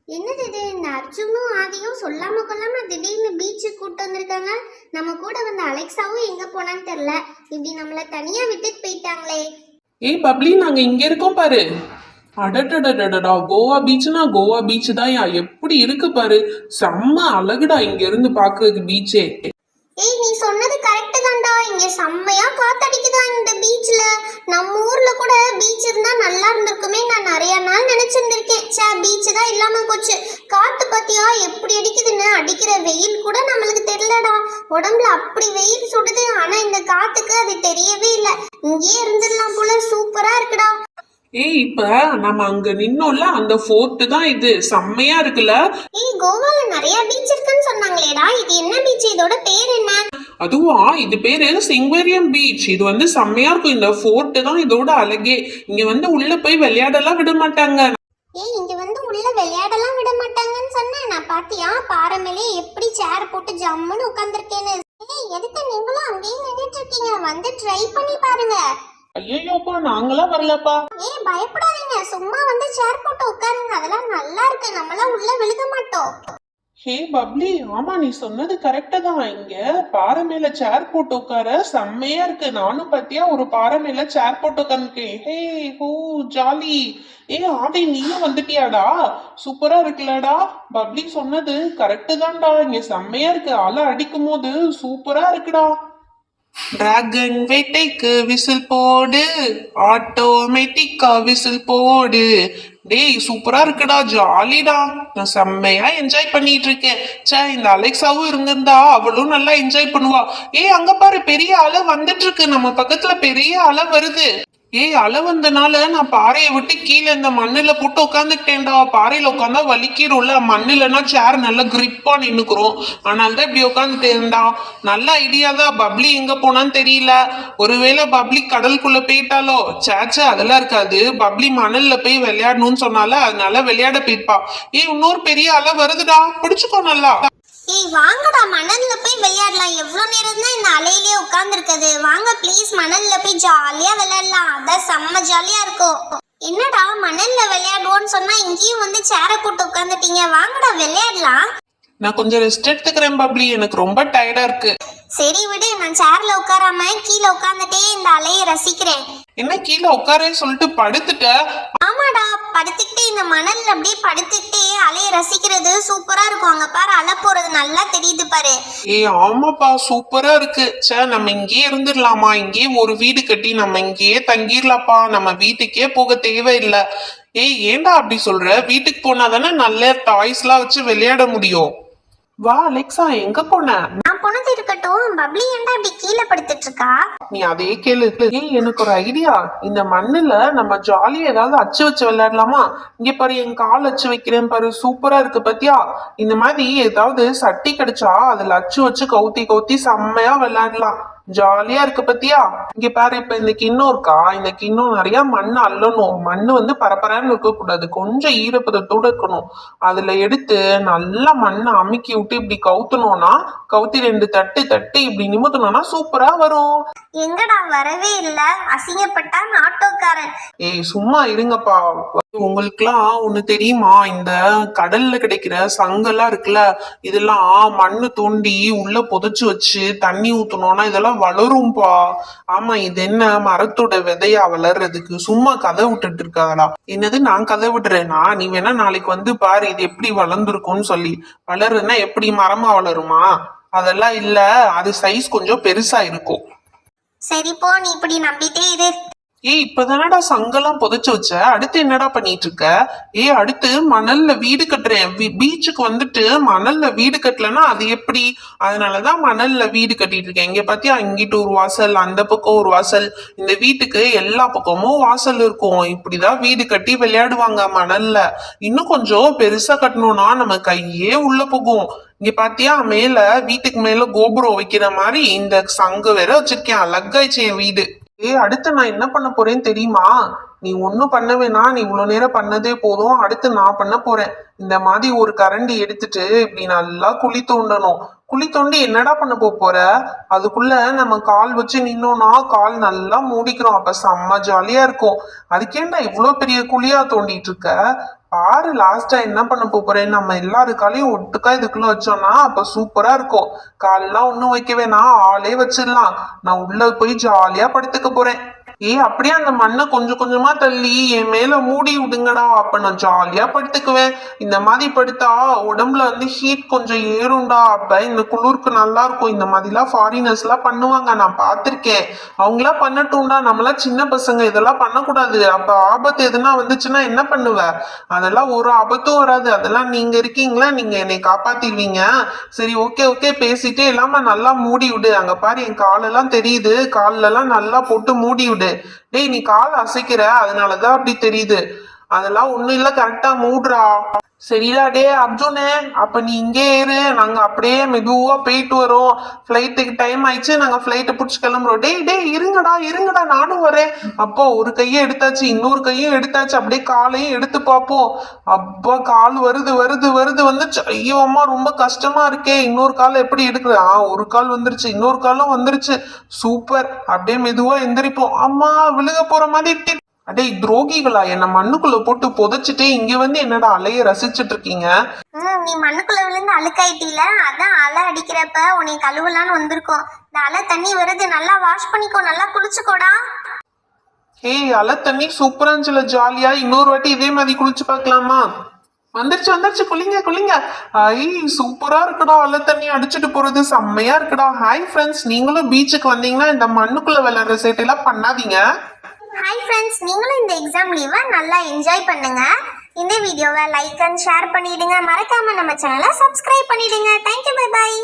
என்னது இது? இந்த அர்ஜுனும் ஆதியும் சொல்லாம கொள்ளாம திடீர்னு பீச்சுக்கு கூட்டு வந்திருக்காங்க. நம்ம கூட வந்த அலெக்சாவும் எங்க போனான்னு தெரியல. இப்படி நம்மள தனியா விட்டுட்டு போயிட்டாங்களே. ஏய் பப்ளி, நாங்க இங்க இருக்கோம் பாரு. அடடடடடா, கோவா பீச்னா கோவா பீச் தான். எப்படி இருக்கு பாரு, செம்ம அழகுடா இங்க இருந்து பாக்குறதுக்கு பீச்சே. ஏய், நீ சொன்னது கரெக்ட் தான்டா. இங்க செம்மையா காத்தடிக்குதா இந்த பீச்ல. நம்ம ஊர்ல கூட பீச் இருந்தா நல்லா இருந்திருக்குமே. நான் நிறைய நாள் நினைச்சிருந்திருக்கேன். சே, பீச் தான் இல்லாம போச்சு. காத்து பாத்தியா எப்படி அடிக்குதுன்னு? அடிக்கிற வெயில் கூட நம்மளுக்கு தெரியலடா. உடம்புல அப்படி வெயில் சுடுது. ஆனா இந்த காத்துக்கு அது தெரியவே இல்லை. இங்கேயே இருந்துடலாம் போல. சூப்பரா இருக்குடா. ஏய், இப்ப நம்ம அங்க நின்னோம்ல, அந்த ஃபோர்ட் தான் இது. செம்மையா இருக்குல்ல. ஏய், கோவால நிறைய பீச் இருக்குன்னு சொன்னாங்களேடா. இது என்ன பீச்? இதோட பேர் என்ன? அதுவா, இது பேரு சிங்வேரியம் பீச். இது வந்து செம்மையா இருக்கும். இந்த ஃபோர்ட் தான் இதோட அழகே. இங்க வந்து உள்ள போய் விளையாடலாம் விட மாட்டாங்க. ஏய், இங்க வந்து உள்ள விளையாடலாம் விட மாட்டாங்கன்னு சொன்னேன். நான் பாத்தியா, பாறை மேலே எப்படி சேர் போட்டு ஜம்முன்னு உட்கார்ந்துருக்கேன்னு. ஏய், எதுக்கு நீங்களும் அங்கேயே நின்னுட்டு இருக்கீங்க? வந்து ட்ரை பண்ணி பாருங்க. ஐயோப்பா, நாங்களாம் வரலப்பா. ஏய், பயப்படாதீங்க. சும்மா வந்து சேர் போட்டு உட்காருங்க. அதெல்லாம் நல்லா இருக்கு. நம்மளாம் உள்ள விழுக மாட்டோம். ஹே பப்ளி, ஆமா நீ சொன்னது கரெக்டா தான். இங்க பாறை மேல சேர் போட்டு உட்கார செம்மையா இருக்கு. நானும் பாத்தியா ஒரு பாறை மேல சேர் போட்டு உட்காந்துருக்கேன். ஹே ஹூ, ஜாலி. ஏ ஆதி, நீயும் வந்துட்டியாடா? சூப்பரா இருக்குல்லடா. பப்ளி சொன்னது கரெக்டு தான்டா. இங்க செம்மையா இருக்கு. அலை அடிக்கும் போது சூப்பரா இருக்குடா. டிராகன் வேட்டைக்கு விசில் போடு, ஆட்டோமேட்டிக்கா விசில் போடு. டேய், சூப்பரா இருக்குடா, ஜாலிடா. நான் செம்மையா என்ஜாய் பண்ணிட்டு இருக்கேன். சே, இந்த அலெக்சாவும் இருந்திருந்தா அவளும் நல்லா என்ஜாய் பண்ணுவா. ஏய், அங்க பாரு, பெரிய அலை வந்துட்டு இருக்கு. நம்ம பக்கத்துல பெரிய அலை வருது. ஏய், அலை வந்தனால நான் பாறையை விட்டு கீழே இந்த மண்ணுல போட்டு உட்காந்துக்கிட்டேன்டா. பாறையில உட்காந்தா வலிக்கிறோம்ல. மண்ணுலன்னா சேர் நல்லா கிரிப்பா நின்னுக்குறோம். அதனால தான் இப்படி உட்காந்துட்டேன்டா. நல்ல ஐடியா தான். பப்ளி எங்க போனான்னு தெரியல. ஒருவேளை பப்ளி கடலுக்குள்ள போயிட்டாலோ? சேச்சே, அதெல்லாம் இருக்காது. பப்ளி மணல்ல போய் விளையாடணும்னு சொன்னால, அதனால விளையாட போயிருப்பா. ஏய், இன்னொரு பெரிய அலை வருதுடா, பிடிச்சுக்கோ நல்லா. ஏய், வாங்கடா, மணல்ல போய் விளையாடலாம். எவ்வளவு நேரம் தான் இந்த அலையிலேயே உட்கார்ந்து இருக்குது? வாங்க ப்ளீஸ், மணல்ல போய் ஜாலியா விளையாடலாம். அதான் செம்ம ஜாலியா இருக்கும். என்னடா, மணல்ல விளையாடுவோன்னு சொன்னா இங்கேயும் வந்து சேரை போட்டு உட்காந்துட்டீங்க. வாங்கடா விளையாடலாம். நான் கொஞ்சம் ரெஸ்ட் எடுத்துக்கிறேன் பப்ளி, எனக்கு ரொம்ப டயர்டா இருக்கு. சரி விடு, நான் சேர்ல உட்காராம கீழே உட்காந்துட்டே இந்த அலையை ரசிக்கிறேன். என்ன கீழே உட்காரேன்னு சொல்லிட்டு படுத்துட்ட? ஆமாடா, படுத்துக்கிட்டே இந்த மணல்ல அப்படியே படுத்துக்கிட்டே அலையை ரசிக்கிறது சூப்பரா இருக்கும். அங்க பாரு, அலை போறது நல்லா தெரியுது பாரு. ஏய் ஆமாப்பா, சூப்பரா இருக்கு. சே, நம்ம இங்கேயே இருந்துடலாமா? இங்கேயே ஒரு வீடு கட்டி நம்ம இங்கேயே தங்கிடலாப்பா. நம்ம வீட்டுக்கே போக தேவையில்லை. ஏய், ஏன்டா அப்படி சொல்ற? வீட்டுக்கு போனா தானே நல்ல டாய்ஸ் எல்லாம் வச்சு விளையாட முடியும். வா அலெக்சா, எங்க போன? நான் போனது இருக்கட்டும். பப்ளி ஏன்டா இப்படி கீழே படுத்துட்டு இருக்கா? நீ அதே கேளு. ஏய், எனக்கு ஒரு ஐடியா. இந்த மண்ணுல நம்ம ஜாலியா ஏதாவது அச்சு வச்சு விளையாடலாமா? இங்க பாரு, என் கால் அச்சு வைக்கிறேன் பாரு, சூப்பரா இருக்கு பாத்தியா? இந்த மாதிரி ஏதாவது சட்டி கிடைச்சா அதுல அச்சு வச்சு கவுத்தி கவுத்தி செம்மையா விளையாடலாம். ஜாலியா இருக்கு பத்தியா? இங்க பாரு, இப்ப இந்த கிண்ணம் இருக்கா? இந்த கிண்ணம் நிறைய மண் அள்ளணும். மண்ணு வந்து பரபரன்னு இருக்க கூடாது, கொஞ்சம் ஈரப்பதத்தோட இருக்கணும். அதுல எடுத்து நல்லா மண்ணை அமுக்கி விட்டு இப்படி கவுத்தணும்னா, கவுத்தி 2 தட்டு தட்டி இப்படி நிமித்தணும்னா சூப்பரா வரும். எங்கடா, வரவே இல்ல. அசிங்கப்பட்டான் ஆட்டோக்காரன். ஏய், சும்மா இருங்கப்பா. உங்களுக்குலாம் ஒண்ணு தெரியுமா? இந்த கடல்ல கிடைக்கிற சங்கெல்லாம் இருக்குல்ல, இதெல்லாம் மண்ணு தோண்டி உள்ள புதைச்சு வச்சு தண்ணி ஊத்தணும்னா இதெல்லாம் வளரும்பா. ஆமா, இது என்ன மரத்தோட விதையா வளர்றதுக்கு? சும்மா கதை விட்டுட்டு இருக்காங்களா? என்னது, நான் கதை விடுறேனா? நீ வேணா நாளைக்கு வந்து பாரு, இது எப்படி வளர்ந்துருக்கும்னு சொல்லி. வளருன்னா எப்படி மரமா வளருமா? அதெல்லாம் இல்ல, அது சைஸ் கொஞ்சம் பெருசா இருக்கும். சரி போ, நீ இப்படி நம்பிட்டே இரு. ஏய், இப்பதானடா சங்கெல்லாம் புதைச்சு வச்ச, அடுத்து என்னடா பண்ணிட்டு இருக்க? ஏய், அடுத்து மணல்ல வீடு கட்டுறேன். பீச்சுக்கு வந்துட்டு மணல்ல வீடு கட்டலன்னா அது எப்படி? அதனாலதான் மணல்ல வீடு கட்டிட்டு இருக்கேன். இங்க பாத்தியா, இங்கிட்டு ஒரு வாசல், அந்த பக்கம் ஒரு வாசல். இந்த வீட்டுக்கு எல்லா பக்கமும் வாசல் இருக்கும். இப்படிதான் வீடு கட்டி விளையாடுவாங்க மணல்ல. இன்னும் கொஞ்சம் பெருசா கட்டணும்னா நம்ம கையே உள்ள போகும். இங்க பாத்தியா, மேல வீட்டுக்கு மேல கோபுரம் வைக்கிற மாதிரி இந்த சங்கு வேற வச்சிருக்கேன். அழகாயிடுச்சு என் வீடு. அடுத்து நான் என்ன பண்ண போறேன்னு தெரியுமா? நீ ஒன்னும் பண்ண வேணாம். நீ இவ்வளவு நேரம் பண்ணதே போதும். அடுத்து நான் பண்ண போறேன். இந்த மாதிரி ஒரு கரண்டி எடுத்துட்டு இப்படி நல்லா குழி தோண்டணும். குழி தோண்டி என்னடா பண்ண போற? அதுக்குள்ள நம்ம கால் வச்சு நின்னோம்னா கால் நல்லா மூடிக்கிறோம். அப்ப செம்ம ஜாலியா இருக்கும். அதுக்கேண்டா இவ்வளவு பெரிய குழியா தோண்டிட்டு இருக்க? பாரு லாஸ்டா என்ன பண்ண போறேன், நம்ம எல்லாரு காலையும் ஒட்டுக்கா இதுக்குள்ள வச்சோம்னா அப்ப சூப்பரா இருக்கும். காலெல்லாம் ஒண்ணும் வைக்க வேணாம், ஆளே வச்சிடலாம். நான் உள்ள போய் ஜாலியா படுத்துக்க போறேன். அப்படியே அந்த மண்ணை கொஞ்சம் கொஞ்சமா தள்ளி என் மேல மூடி விடுங்கடா, அப்ப நான் ஜாலியா படுத்துக்குவேன். இந்த மாதிரி படுத்தா உடம்புல வந்து ஹீட் கொஞ்சம் ஏறும்டா, அப்ப இந்த குளிருக்கு நல்லா இருக்கும். இந்த மாதிரிலாம் ஃபாரினர்ஸ் எல்லாம் பண்ணுவாங்க, நான் பார்த்திருக்கேன். அவங்களா பண்ணட்டும்டா, நம்மளா சின்ன பசங்க இதெல்லாம் பண்ணக்கூடாது. அப்ப ஆபத்து எதுனா வந்துச்சுன்னா என்ன பண்ணுவ? அதெல்லாம் ஒரு ஆபத்தும் வராது, அதெல்லாம் நீங்க இருக்கீங்களா, நீங்க என்னை காப்பாத்திடுவீங்க. சரி, ஓகே ஓகே, பேசிட்டே இல்லாம நல்லா மூடி விடு. அங்க பாரு என் காலெல்லாம் தெரியுது, கால்ல எல்லாம் நல்லா போட்டு மூடி விடு. டேய், நீ கால் அசைக்கிற, அதனாலதான் அப்படி தெரியுது. அதெல்லாம் ஒண்ணும் இல்ல, கரெக்டா மூடுறா. சரிடா. டே அர்ஜுனே, அப்ப நீ இங்கே இரு, நாங்க அப்படியே மெதுவா போயிட்டு வரோம். ஃபிளைட்டுக்கு டைம் ஆயிடுச்சு, நாங்க ஃபிளைட்டை பிடிச்சி கிளம்புறோம். டேய் இருங்கடா இருங்கடா, நானும் வரேன். அப்போ ஒரு கையை எடுத்தாச்சு, இன்னொரு கையும் எடுத்தாச்சு, அப்படியே காலையும் எடுத்து பார்ப்போம். அப்பா, கால் வருது வருது வருது வந்துச்சு. ஐயோ அம்மா, ரொம்ப கஷ்டமா இருக்கே. இன்னொரு கால் எப்படி எடுக்குது? ஒரு கால் வந்துருச்சு, இன்னொரு காலும் வந்துருச்சு. சூப்பர். அப்படியே மெதுவா எந்திரிப்போம். அம்மா, விழுக போற மாதிரி. அடே துரோகிகளா, என்ன மண்ணுக்குள்ள போட்டு புதைச்சிட்டு இங்க வந்து என்னடா அலைய ரசிச்சுட்டு இருக்கீங்க? நீ மண்ணுக்குள்ள விழுந்து அழுக்காயிட்டீல, அதான் அலை அடிக்கிறப்ப உன்னை கழுவலான்னு வந்திருக்கோம். இந்த அலை தண்ணி வருது, நல்லா வாஷ் பண்ணிக்கோ, நல்லா குளிச்சுக்கோடா. அலை தண்ணி சூப்பரா இருந்துச்சுல, ஜாலியா. இன்னொரு வாட்டி இதே மாதிரி குளிச்சு பார்க்கலாமா? வந்துருச்சு வந்துருச்சு, குளிங்க குளிங்க. ஐ, சூப்பரா இருக்குடா, அலை தண்ணி அடிச்சுட்டு போறது செம்மையா இருக்குடா. ஹாய் ஃப்ரெண்ட்ஸ், நீங்களும் பீச்சுக்கு வந்தீங்கன்னா இந்த மண்ணுக்குள்ள விளையாடுற சேட்டையெல்லாம் பண்ணாதீங்க. ஹாய் ஃப்ரெண்ட்ஸ், நீங்களும் இந்த எக்ஸாம் லீவை நல்லா என்ஜாய் பண்ணுங்க. இந்த வீடியோவை லைக் அண்ட் ஷேர் பண்ணிடுங்க. மறக்காம நம்ம சேனலை சப்ஸ்கிரைப் பண்ணிடுங்க. Thank you, bye bye.